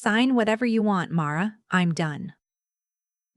Sign whatever you want, Mara. I'm done.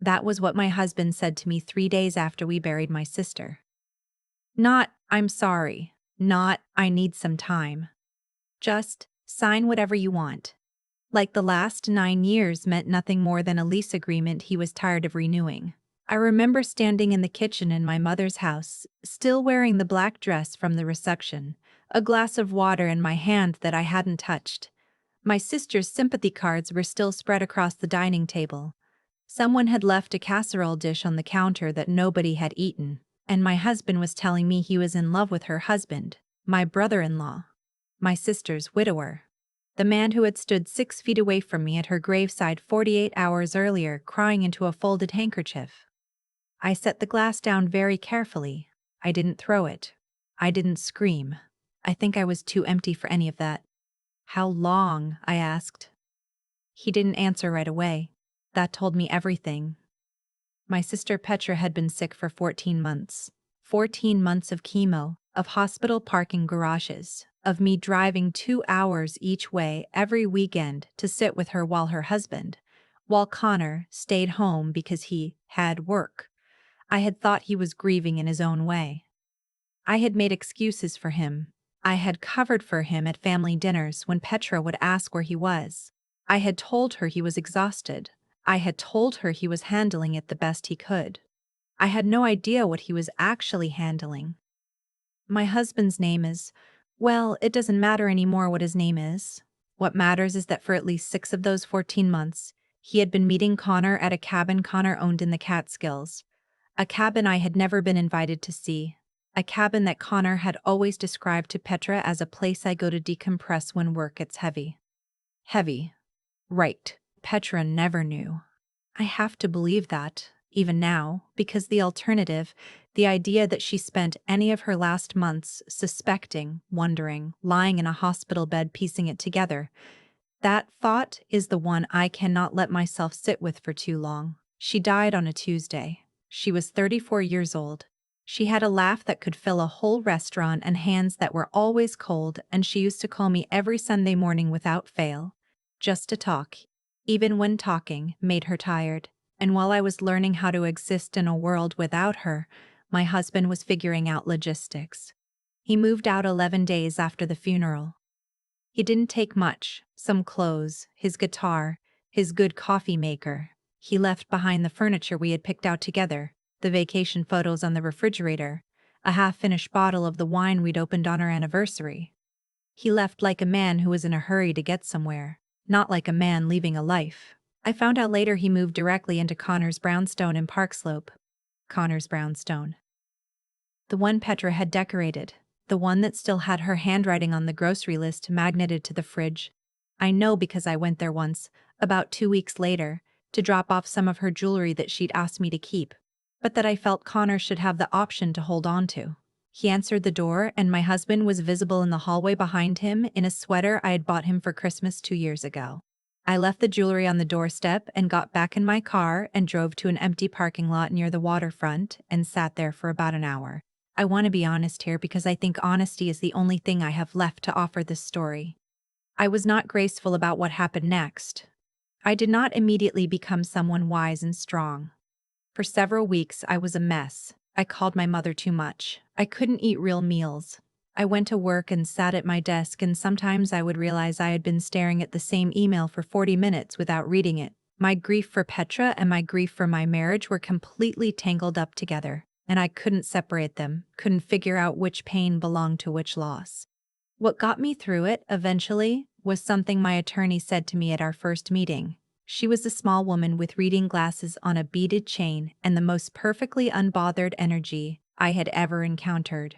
That was what my husband said to me 3 days after we buried my sister. Not, I'm sorry. Not, I need some time. Just, sign whatever you want. Like the last 9 years meant nothing more than a lease agreement he was tired of renewing. I remember standing in the kitchen in my mother's house, still wearing the black dress from the reception, a glass of water in my hand that I hadn't touched. My sister's sympathy cards were still spread across the dining table. Someone had left a casserole dish on the counter that nobody had eaten, and my husband was telling me he was in love with her husband, my brother-in-law, my sister's widower. The man who had stood 6 feet away from me at her graveside 48 hours earlier crying into a folded handkerchief. I set the glass down very carefully. I didn't throw it. I didn't scream. I think I was too empty for any of that. How long? I asked. He didn't answer right away. That told me everything. My sister Petra had been sick for 14 months. 14 months of chemo, of hospital parking garages, of me driving 2 hours each way every weekend to sit with her while Connor stayed home because he had work. I had thought he was grieving in his own way. I had made excuses for him. I had covered for him at family dinners when Petra would ask where he was. I had told her he was exhausted. I had told her he was handling it the best he could. I had no idea what he was actually handling. My husband's name is, well, it doesn't matter anymore what his name is. What matters is that for at least 6 of those 14 months, he had been meeting Connor at a cabin Connor owned in the Catskills. A cabin I had never been invited to see. A cabin that Connor had always described to Petra as a place I go to decompress when work gets heavy. Heavy. Right. Petra never knew. I have to believe that, even now, because the alternative, the idea that she spent any of her last months suspecting, wondering, lying in a hospital bed piecing it together, that thought is the one I cannot let myself sit with for too long. She died on a Tuesday. She was 34 years old. She had a laugh that could fill a whole restaurant and hands that were always cold, and she used to call me every Sunday morning without fail, just to talk, even when talking made her tired. And while I was learning how to exist in a world without her, my husband was figuring out logistics. He moved out 11 days after the funeral. He didn't take much, some clothes, his guitar, his good coffee maker. He left behind the furniture we had picked out together, the vacation photos on the refrigerator, a half-finished bottle of the wine we'd opened on our anniversary. He left like a man who was in a hurry to get somewhere, not like a man leaving a life. I found out later he moved directly into Connor's brownstone in Park Slope. Connor's brownstone. The one Petra had decorated, the one that still had her handwriting on the grocery list magneted to the fridge. I know because I went there once, about 2 weeks later, to drop off some of her jewelry that she'd asked me to keep, but that I felt Connor should have the option to hold on to. He answered the door, and my husband was visible in the hallway behind him in a sweater I had bought him for Christmas 2 years ago. I left the jewelry on the doorstep and got back in my car and drove to an empty parking lot near the waterfront and sat there for about an hour. I want to be honest here because I think honesty is the only thing I have left to offer this story. I was not graceful about what happened next. I did not immediately become someone wise and strong. For several weeks, I was a mess. I called my mother too much. I couldn't eat real meals. I went to work and sat at my desk, and sometimes I would realize I had been staring at the same email for 40 minutes without reading it. My grief for Petra and my grief for my marriage were completely tangled up together, and I couldn't separate them, couldn't figure out which pain belonged to which loss. What got me through it, eventually, was something my attorney said to me at our first meeting. She was a small woman with reading glasses on a beaded chain and the most perfectly unbothered energy I had ever encountered.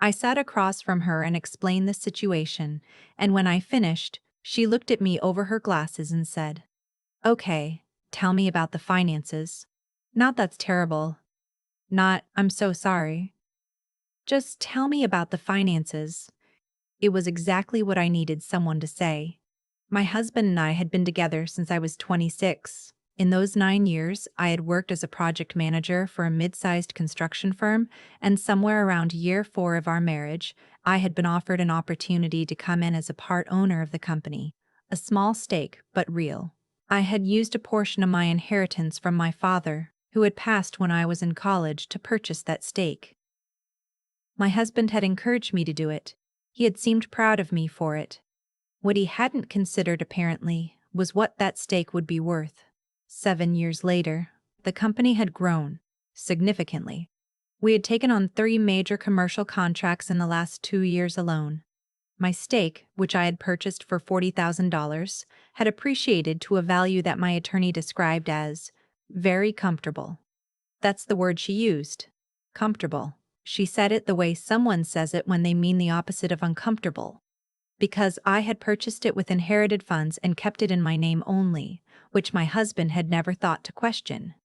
I sat across from her and explained the situation, and when I finished, she looked at me over her glasses and said, "Okay, tell me about the finances. Not that's terrible. Not, I'm so sorry. Just tell me about the finances." It was exactly what I needed someone to say. My husband and I had been together since I was 26. In those 9 years, I had worked as a project manager for a mid-sized construction firm, and somewhere around year 4 of our marriage, I had been offered an opportunity to come in as a part owner of the company, A small stake, but real. I had used a portion of my inheritance from my father, who had passed when I was in college, to purchase that stake. My husband had encouraged me to do it. He had seemed proud of me for it. What he hadn't considered, apparently, was what that stake would be worth. 7 years later, the company had grown significantly. We had taken on 3 major commercial contracts in the last 2 years alone. My stake, which I had purchased for $40,000, had appreciated to a value that my attorney described as very comfortable. That's the word she used. Comfortable. She said it the way someone says it when they mean the opposite of uncomfortable. Because I had purchased it with inherited funds and kept it in my name only, which my husband had never thought to question.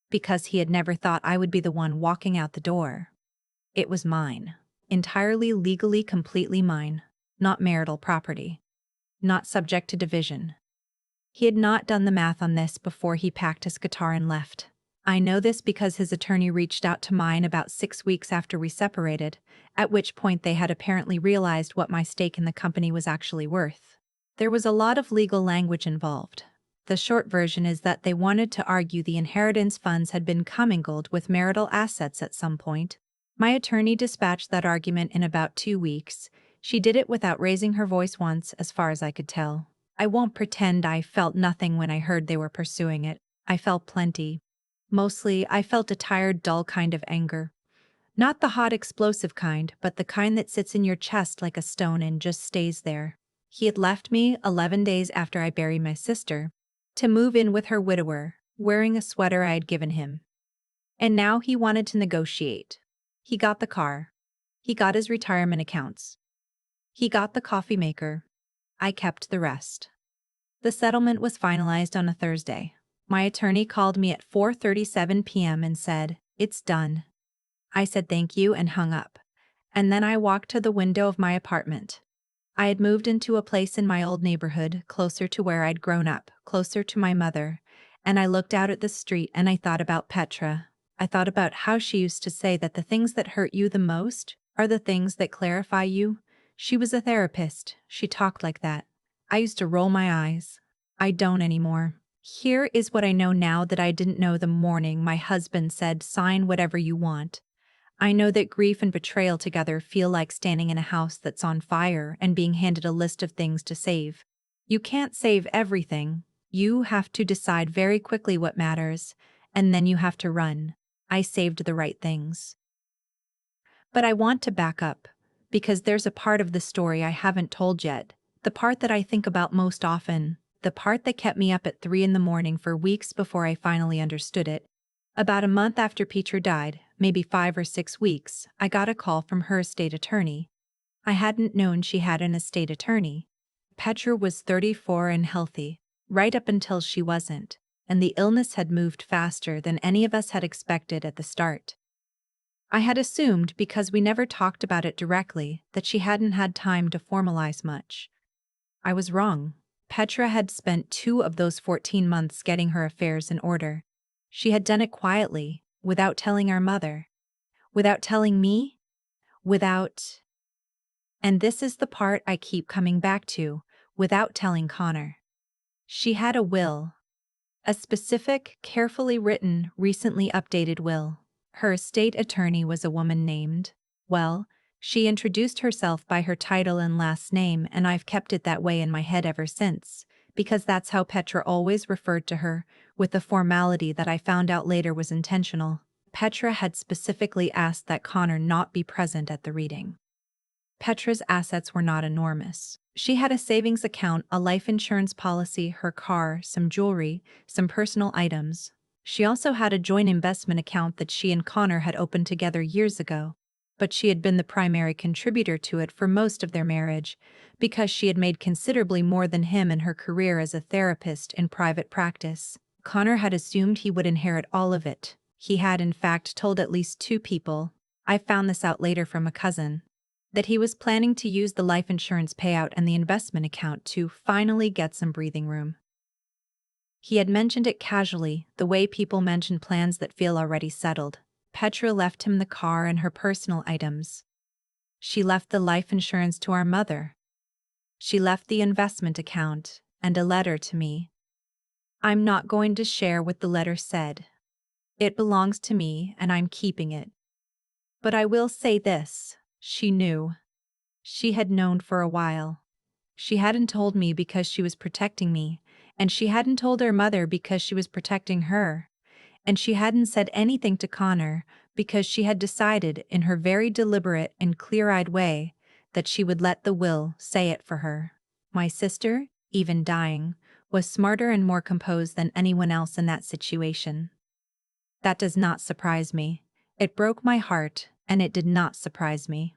Because he had never thought I would be the one walking out the door. It was mine. Entirely legally, completely mine. Not marital property. Not subject to division. He had not done the math on this before he packed his guitar and left. I know this because his attorney reached out to mine about 6 weeks after we separated, at which point they had apparently realized what my stake in the company was actually worth. There was a lot of legal language involved. The short version is that they wanted to argue the inheritance funds had been commingled with marital assets at some point. My attorney dispatched that argument in about 2 weeks. She did it without raising her voice once, as far as I could tell. I won't pretend I felt nothing when I heard they were pursuing it. I felt plenty. Mostly, I felt a tired, dull kind of anger. Not the hot, explosive kind, but the kind that sits in your chest like a stone and just stays there. He had left me 11 days after I buried my sister to move in with her widower, wearing a sweater I had given him. And now he wanted to negotiate. He got the car. He got his retirement accounts. He got the coffee maker. I kept the rest. The settlement was finalized on a Thursday. My attorney called me at 4:37 p.m. and said, "It's done." I said thank you and hung up. And then I walked to the window of my apartment. I had moved into a place in my old neighborhood, closer to where I'd grown up, closer to my mother, and I looked out at the street and I thought about Petra. I thought about how she used to say that the things that hurt you the most are the things that clarify you. She was a therapist. She talked like that. I used to roll my eyes. I don't anymore. Here is what I know now that I didn't know the morning my husband said, "Sign whatever you want." I know that grief and betrayal together feel like standing in a house that's on fire and being handed a list of things to save. You can't save everything. You have to decide very quickly what matters, and then you have to run. I saved the right things. But I want to back up, because there's a part of the story I haven't told yet, the part that I think about most often, the part that kept me up at 3 in the morning for weeks before I finally understood it. About a month after Petra died, maybe 5 or 6 weeks, I got a call from her estate attorney. I hadn't known she had an estate attorney. Petra was 34 and healthy, right up until she wasn't, and the illness had moved faster than any of us had expected at the start. I had assumed, because we never talked about it directly, that she hadn't had time to formalize much. I was wrong. Petra had spent 2 of those 14 months getting her affairs in order. She had done it quietly, without telling our mother. Without telling me? Without... And this is the part I keep coming back to, without telling Connor. She had a will. A specific, carefully written, recently updated will. Her estate attorney was a woman named, well, she introduced herself by her title and last name, and I've kept it that way in my head ever since, because that's how Petra always referred to her, with the formality that I found out later was intentional. Petra had specifically asked that Connor not be present at the reading. Petra's assets were not enormous. She had a savings account, a life insurance policy, her car, some jewelry, some personal items. She also had a joint investment account that she and Connor had opened together years ago, but she had been the primary contributor to it for most of their marriage, because she had made considerably more than him in her career as a therapist in private practice. Connor had assumed he would inherit all of it. He had, in fact, told at least 2 people, I found this out later from a cousin, that he was planning to use the life insurance payout and the investment account to finally get some breathing room. He had mentioned it casually, the way people mention plans that feel already settled. Petra left him the car and her personal items. She left the life insurance to our mother. She left the investment account and a letter to me. I'm not going to share what the letter said. It belongs to me and I'm keeping it. But I will say this, she knew. She had known for a while. She hadn't told me because she was protecting me, and she hadn't told her mother because she was protecting her. And she hadn't said anything to Connor because she had decided in her very deliberate and clear-eyed way that she would let the will say it for her. My sister, even dying, was smarter and more composed than anyone else in that situation. That does not surprise me. It broke my heart, and it did not surprise me.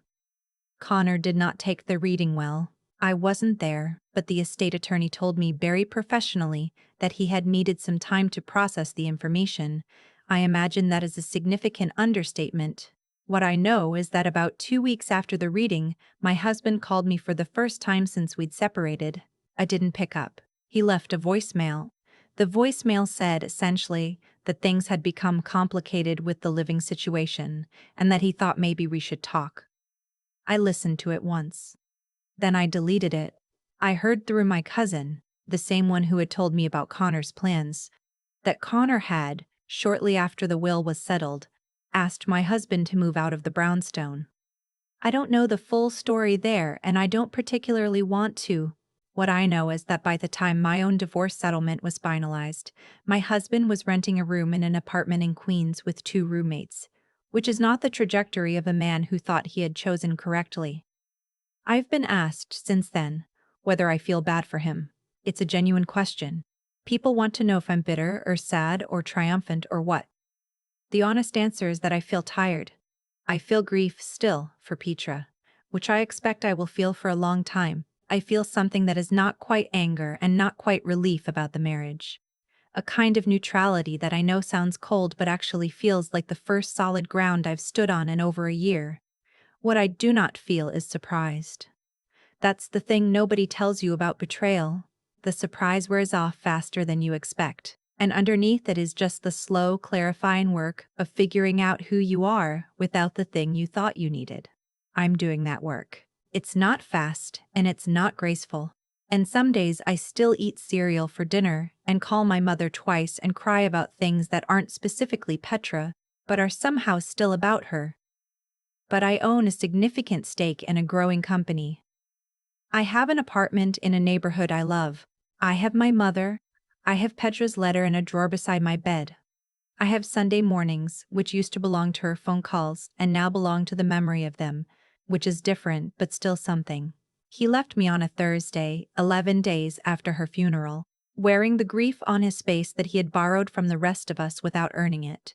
Connor did not take the reading well. I wasn't there, but the estate attorney told me very professionally that he had needed some time to process the information. I imagine that is a significant understatement. What I know is that about 2 weeks after the reading, my husband called me for the first time since we'd separated. I didn't pick up. He left a voicemail. The voicemail said, essentially, that things had become complicated with the living situation, and that he thought maybe we should talk. I listened to it once. Then I deleted it. I heard through my cousin, the same one who had told me about Connor's plans, that Connor had, shortly after the will was settled, asked my husband to move out of the brownstone. I don't know the full story there, and I don't particularly want to. What I know is that by the time my own divorce settlement was finalized, my husband was renting a room in an apartment in Queens with 2 roommates, which is not the trajectory of a man who thought he had chosen correctly. I've been asked since then whether I feel bad for him. It's a genuine question. People want to know if I'm bitter or sad or triumphant or what. The honest answer is that I feel tired. I feel grief still for Petra, which I expect I will feel for a long time. I feel something that is not quite anger and not quite relief about the marriage. A kind of neutrality that I know sounds cold but actually feels like the first solid ground I've stood on in over a year. What I do not feel is surprised. That's the thing nobody tells you about betrayal. The surprise wears off faster than you expect, and underneath it is just the slow, clarifying work of figuring out who you are without the thing you thought you needed. I'm doing that work. It's not fast, and it's not graceful. And some days I still eat cereal for dinner and call my mother twice and cry about things that aren't specifically Petra, but are somehow still about her. But I own a significant stake in a growing company. I have an apartment in a neighborhood I love. I have my mother. I have Petra's letter in a drawer beside my bed. I have Sunday mornings, which used to belong to her phone calls and now belong to the memory of them, which is different but still something. He left me on a Thursday, 11 days after her funeral, wearing the grief on his face that he had borrowed from the rest of us without earning it.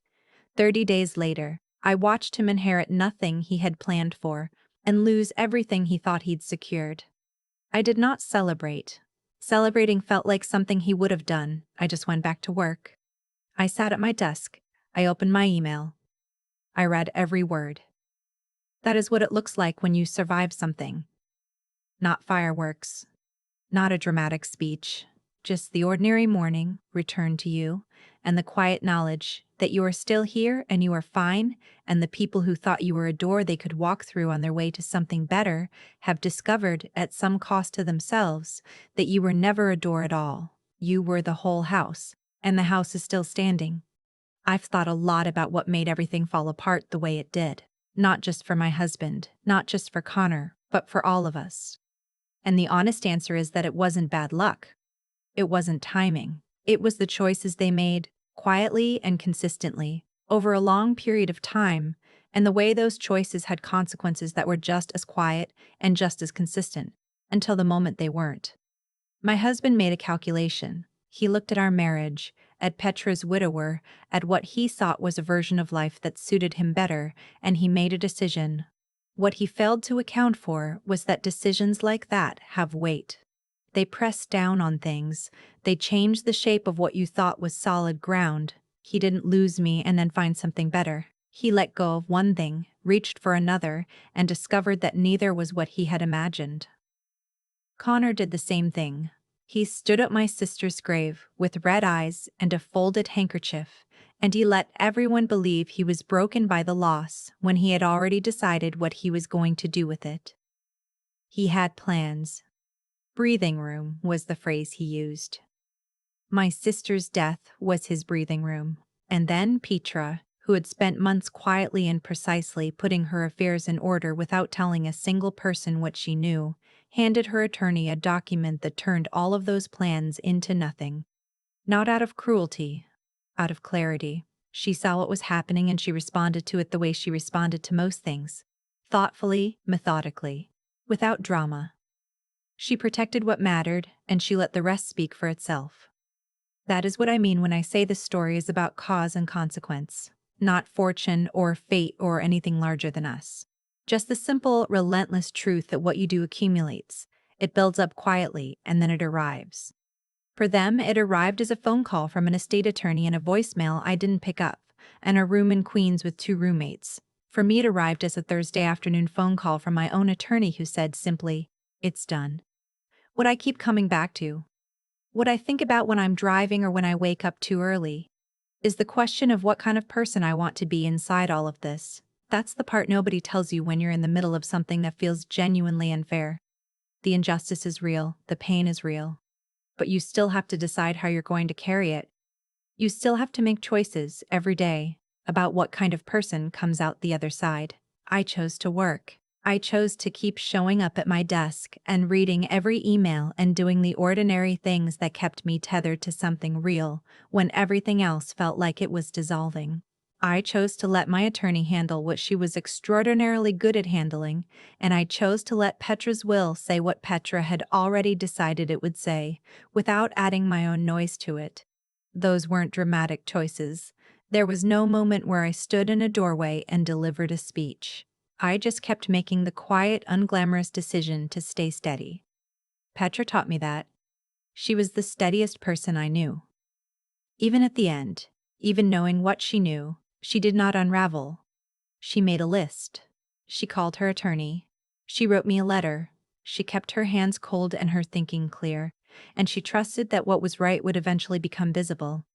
30 days later, I watched him inherit nothing he had planned for and lose everything he thought he'd secured. I did not celebrate. Celebrating felt like something he would have done. I just went back to work. I sat at my desk. I opened my email. I read every word. That is what it looks like when you survive something. Not fireworks. Not a dramatic speech. Just the ordinary morning returned to you, and the quiet knowledge that you are still here and you are fine, and the people who thought you were a door they could walk through on their way to something better have discovered, at some cost to themselves, that you were never a door at all. You were the whole house, and the house is still standing. I've thought a lot about what made everything fall apart the way it did. Not just for my husband, not just for Connor, but for all of us. And the honest answer is that it wasn't bad luck. It wasn't timing. It was the choices they made, quietly and consistently, over a long period of time, and the way those choices had consequences that were just as quiet and just as consistent, until the moment they weren't. My husband made a calculation. He looked at our marriage, at Petra's widower, at what he thought was a version of life that suited him better, and he made a decision. What he failed to account for was that decisions like that have weight. They press down on things. They change the shape of what you thought was solid ground. He didn't lose me and then find something better. He let go of one thing, reached for another, and discovered that neither was what he had imagined. Connor did the same thing. He stood at my sister's grave with red eyes and a folded handkerchief, and he let everyone believe he was broken by the loss when he had already decided what he was going to do with it. He had plans. Breathing room was the phrase he used. My sister's death was his breathing room. And then Petra, who had spent months quietly and precisely putting her affairs in order without telling a single person what she knew, handed her attorney a document that turned all of those plans into nothing. Not out of cruelty, out of clarity. She saw what was happening and she responded to it the way she responded to most things. Thoughtfully, methodically, without drama. She protected what mattered and she let the rest speak for itself. That is what I mean when I say this story is about cause and consequence, not fortune or fate or anything larger than us. Just the simple, relentless truth that what you do accumulates. It builds up quietly and then it arrives. For them, it arrived as a phone call from an estate attorney and a voicemail I didn't pick up, and a room in Queens with 2 roommates. For me, it arrived as a Thursday afternoon phone call from my own attorney who said simply, "It's done." What I keep coming back to, what I think about when I'm driving or when I wake up too early, is the question of what kind of person I want to be inside all of this. That's the part nobody tells you when you're in the middle of something that feels genuinely unfair. The injustice is real, the pain is real. But you still have to decide how you're going to carry it. You still have to make choices every day about what kind of person comes out the other side. I chose to work. I chose to keep showing up at my desk and reading every email and doing the ordinary things that kept me tethered to something real when everything else felt like it was dissolving. I chose to let my attorney handle what she was extraordinarily good at handling, and I chose to let Petra's will say what Petra had already decided it would say, without adding my own noise to it. Those weren't dramatic choices. There was no moment where I stood in a doorway and delivered a speech. I just kept making the quiet, unglamorous decision to stay steady. Petra taught me that. She was the steadiest person I knew. Even at the end, even knowing what she knew, she did not unravel. She made a list. She called her attorney. She wrote me a letter. She kept her hands cold and her thinking clear, and she trusted that what was right would eventually become visible.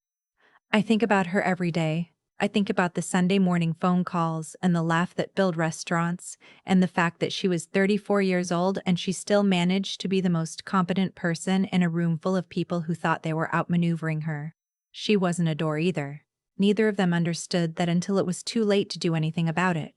I think about her every day. I think about the Sunday morning phone calls and the laugh that filled restaurants, and the fact that she was 34 years old and she still managed to be the most competent person in a room full of people who thought they were outmaneuvering her. She wasn't a door either. Neither of them understood that until it was too late to do anything about it.